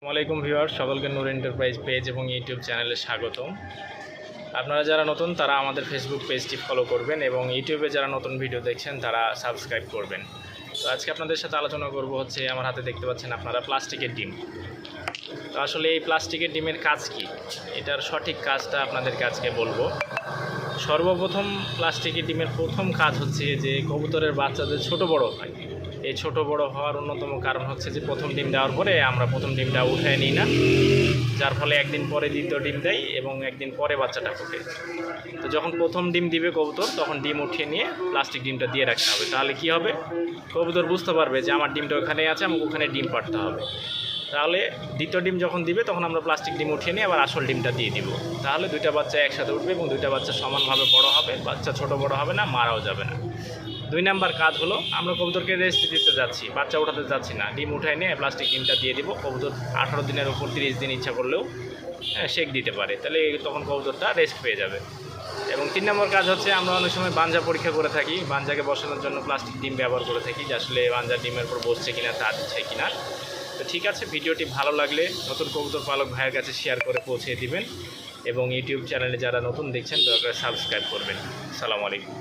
আসসালামাইকুম ভিউয়ার, সকলকে নূর enterprise page এবং ইউটিউব চ্যানেলে স্বাগতম। আপনারা যারা নতুন তারা আমাদের ফেসবুক পেজটি ফলো করবেন এবং ইউটিউবে যারা নতুন ভিডিও দেখছেন তারা সাবস্ক্রাইব করবেন। তো আজকে আপনাদের সাথে আলোচনা করব হচ্ছে আমার হাতে দেখতে পাচ্ছেন আপনারা প্লাস্টিকের ডিম। তো আসলে এই প্লাস্টিকের ডিমের কাজ কি, এটার সঠিক কাজটা আপনাদেরকে আজকে বলবো। সর্বপ্রথম প্লাস্টিকের ডিমের প্রথম কাজ হচ্ছে যে কবুতরের বাচ্চাদের ছোট বড় হয়। এই ছোট বড় হওয়ার অন্যতম কারণ হচ্ছে যে প্রথম ডিম দেওয়ার পরে আমরা প্রথম ডিমটা উঠায় নিই না, যার ফলে একদিন পরে দ্বিতীয় ডিম দেয় এবং একদিন পরে বাচ্চাটা ফোটে। তো যখন প্রথম ডিম দিবে কবুতর তখন ডিম উঠিয়ে নিয়ে প্লাস্টিক ডিমটা দিয়ে রাখতে হবে। তাহলে কি হবে, কবুতর বুঝতে পারবে যে আমার ডিমটা ওখানে আছে, আমাকে ওখানে ডিম পাড়তে হবে। তাহলে দ্বিতীয় ডিম যখন দিবে তখন আমরা প্লাস্টিক ডিম উঠিয়ে নিয়ে আবার আসল ডিমটা দিয়ে দিব। তাহলে দুইটা বাচ্চা একসাথে উঠবে এবং দুইটা বাচ্চা সমানভাবে বড় হবে, বাচ্চা ছোট বড় হবে না, মারাও যাবে না। দুই নাম্বার কাজ হলো আমরা কবুতরকে রেস্ট দিতে যাচ্ছি, বাচ্চা উঠাতে যাচ্ছি না, ডিম উঠায় নিয়ে প্লাস্টিক ডিমটা দিয়ে দিব। কবুতর 18 দিনের উপর 30 দিন ইচ্ছা করলেও শেক দিতে পারে, তাহলে তখন কবুতরটা রেস্ট পেয়ে যাবে। এবং 3 নম্বর কাজ হচ্ছে আমরা অনেক সময় বাঞ্জা পরীক্ষা করে থাকি, বাঞ্জাকে বসানোর জন্য প্লাস্টিক ডিম ব্যবহার করে থাকি, যে আসলে বাঞ্জা ডিমের উপর বসছে কিনা, তা দিচ্ছে কিনা। তো ঠিক আছে, ভিডিওটি ভালো লাগলে নতুন কবুতর পালক ভাইয়ের কাছে শেয়ার করে পৌঁছে দিবেন এবং ইউটিউব চ্যানেলে যারা নতুন দেখছেন দয়া করে সাবস্ক্রাইব করবেন। আসসালামু আলাইকুম।